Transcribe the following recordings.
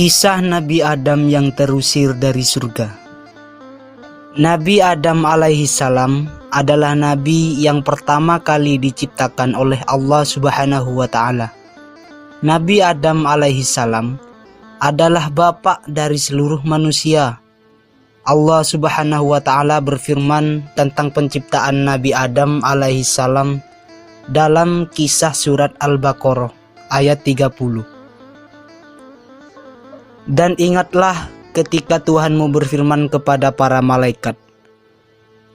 Kisah Nabi Adam yang terusir dari surga. Nabi Adam alaihi salam adalah nabi yang pertama kali diciptakan oleh Allah Subhanahu wa taala. Nabi Adam alaihi salam adalah bapak dari seluruh manusia. Allah Subhanahu wa taala berfirman tentang penciptaan Nabi Adam alaihi salam dalam kisah surat Al-Baqarah ayat 30. Dan ingatlah ketika Tuhanmu berfirman kepada para malaikat,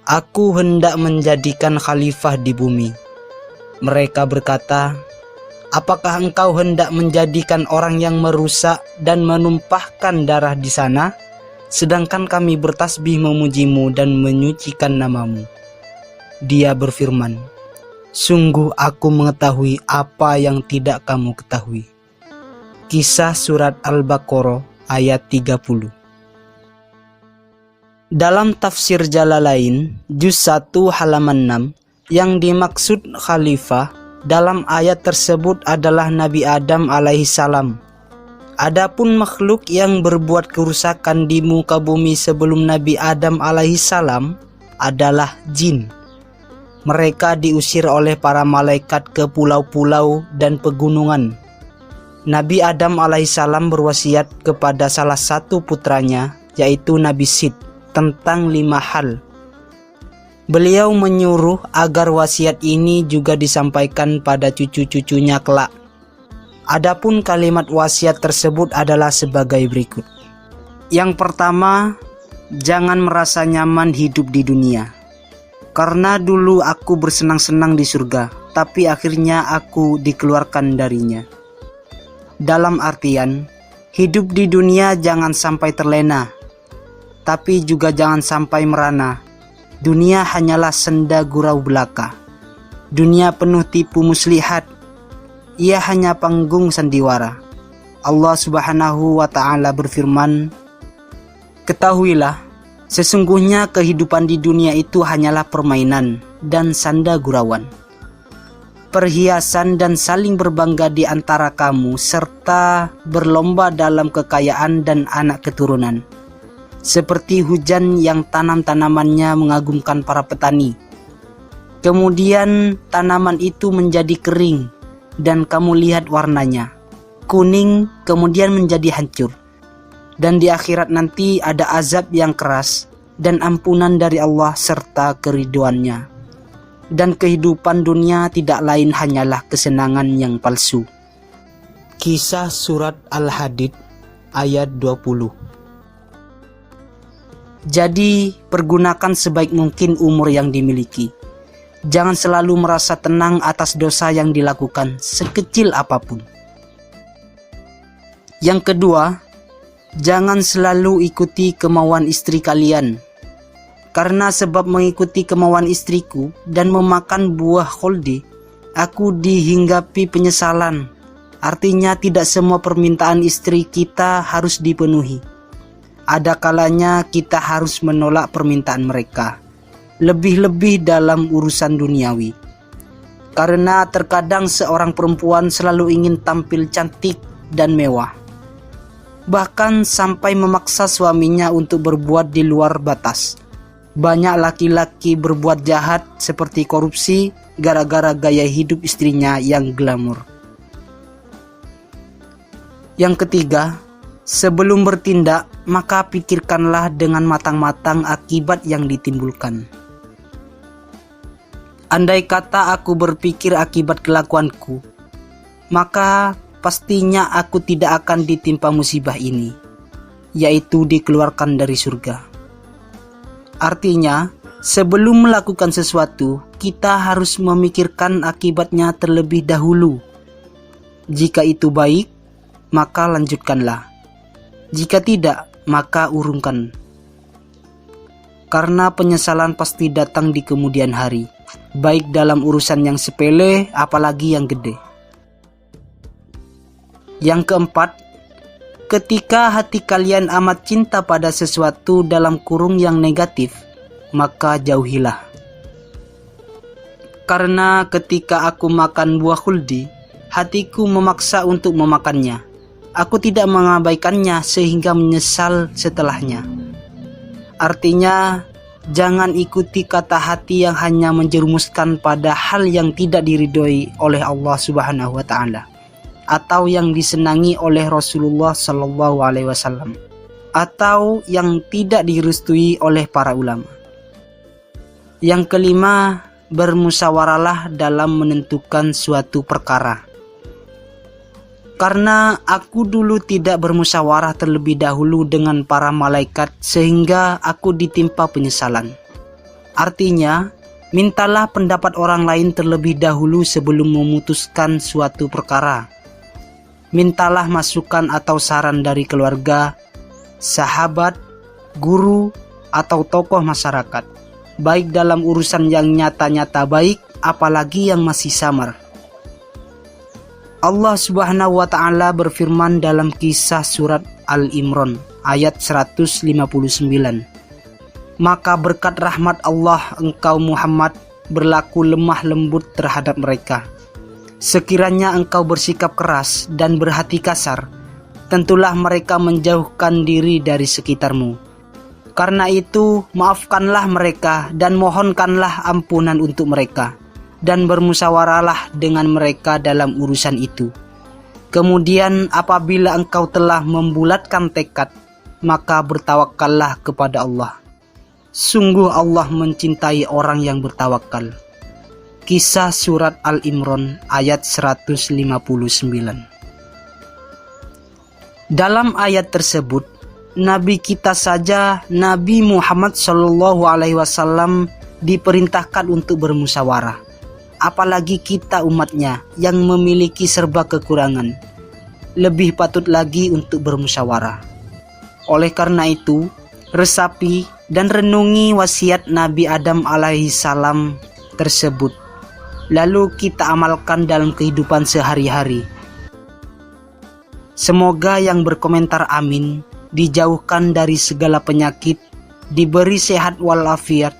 Aku hendak menjadikan khalifah di bumi. Mereka berkata, Apakah engkau hendak menjadikan orang yang merusak dan menumpahkan darah di sana? Sedangkan kami bertasbih memujimu dan menyucikan namamu. Dia berfirman, Sungguh aku mengetahui apa yang tidak kamu ketahui. Kisah surat Al-Baqarah ayat 30. Dalam tafsir Jalalain juz 1 halaman 6, yang dimaksud khalifah dalam ayat tersebut adalah Nabi Adam alaihi salam. Adapun makhluk yang berbuat kerusakan di muka bumi sebelum Nabi Adam alaihi salam adalah jin. Mereka diusir oleh para malaikat ke pulau-pulau dan pegunungan. Nabi Adam alaihissalam berwasiat kepada salah satu putranya, yaitu Nabi Sid, tentang 5 hal. Beliau menyuruh agar wasiat ini juga disampaikan pada cucu-cucunya kelak. Adapun kalimat wasiat tersebut adalah sebagai berikut. Yang pertama, jangan merasa nyaman hidup di dunia. Karena dulu aku bersenang-senang di surga, tapi akhirnya aku dikeluarkan darinya. Dalam artian, hidup di dunia jangan sampai terlena, tapi juga jangan sampai merana. Dunia hanyalah senda gurau belaka. Dunia penuh tipu muslihat. Ia hanya panggung sandiwara. Allah Subhanahu wa ta'ala berfirman, Ketahuilah, sesungguhnya kehidupan di dunia itu hanyalah permainan dan sanda gurauan. Perhiasan dan saling berbangga di antara kamu, serta berlomba dalam kekayaan dan anak keturunan. Seperti hujan yang tanam-tanamannya mengagumkan para petani. Kemudian tanaman itu menjadi kering, dan kamu lihat warnanya. Kuning, kemudian menjadi hancur. Dan di akhirat nanti ada azab yang keras, dan ampunan dari Allah serta keriduannya. Dan kehidupan dunia tidak lain hanyalah kesenangan yang palsu. Kisah surat Al-Hadid ayat 20. Jadi, pergunakan sebaik mungkin umur yang dimiliki. Jangan selalu merasa tenang atas dosa yang dilakukan, sekecil apapun. Yang kedua, jangan selalu ikuti kemauan istri kalian. Karena sebab mengikuti kemauan istriku dan memakan buah kholdi, aku dihinggapi penyesalan. Artinya tidak semua permintaan istri kita harus dipenuhi. Ada kalanya kita harus menolak permintaan mereka, lebih-lebih dalam urusan duniawi. Karena terkadang seorang perempuan selalu ingin tampil cantik dan mewah. Bahkan sampai memaksa suaminya untuk berbuat di luar batas. Banyak laki-laki berbuat jahat seperti korupsi gara-gara gaya hidup istrinya yang glamor. Yang ketiga, sebelum bertindak, maka pikirkanlah dengan matang-matang akibat yang ditimbulkan. Andai kata aku berpikir akibat kelakuanku, maka pastinya aku tidak akan ditimpa musibah ini, yaitu dikeluarkan dari surga. Artinya, sebelum melakukan sesuatu, kita harus memikirkan akibatnya terlebih dahulu. Jika itu baik, maka lanjutkanlah. Jika tidak, maka urungkan. Karena penyesalan pasti datang di kemudian hari, baik dalam urusan yang sepele, apalagi yang gede. Yang keempat, ketika hati kalian amat cinta pada sesuatu dalam kurung yang negatif, maka jauhilah. Karena ketika aku makan buah khuldi, hatiku memaksa untuk memakannya. aku tidak mengabaikannya sehingga menyesal setelahnya. Artinya, jangan ikuti kata hati yang hanya menjerumuskan pada hal yang tidak diridhoi oleh Allah Subhanahu wa taala atau yang disenangi oleh Rasulullah sallallahu alaihi wasallam atau yang tidak direstui oleh para ulama. Yang kelima, bermusyawarahlah dalam menentukan suatu perkara. Karena aku dulu tidak bermusyawarah terlebih dahulu dengan para malaikat sehingga aku ditimpa penyesalan. Artinya, mintalah pendapat orang lain terlebih dahulu sebelum memutuskan suatu perkara. Mintalah masukan atau saran dari keluarga, sahabat, guru, atau tokoh masyarakat, baik dalam urusan yang nyata-nyata baik, apalagi yang masih samar. Allah Subhanahu wa taala berfirman dalam kisah surat Al-Imran ayat 159. Maka berkat rahmat Allah engkau Muhammad berlaku lemah lembut terhadap mereka. Sekiranya engkau bersikap keras dan berhati kasar, tentulah mereka menjauhkan diri dari sekitarmu. Karena itu, maafkanlah mereka dan mohonkanlah ampunan untuk mereka, dan bermusyawarahlah dengan mereka dalam urusan itu. Kemudian apabila engkau telah membulatkan tekad, maka bertawakallah kepada Allah. Sungguh Allah mencintai orang yang bertawakal. Kisah surat Al-Imran ayat 159. Dalam ayat tersebut, Nabi kita saja, Nabi Muhammad SAW, diperintahkan untuk bermusyawarah. Apalagi kita umatnya yang memiliki serba kekurangan, lebih patut lagi untuk bermusyawarah. Oleh karena itu, resapi dan renungi wasiat Nabi Adam alaihissalam tersebut, lalu kita amalkan dalam kehidupan sehari-hari. Semoga yang berkomentar amin dijauhkan dari segala penyakit, diberi sehat walafiat,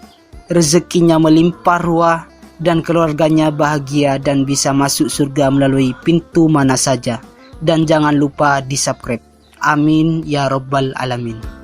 rezekinya melimpah ruah, dan keluarganya bahagia dan bisa masuk surga melalui pintu mana saja. Dan jangan lupa di subscribe. Amin ya rabbal alamin.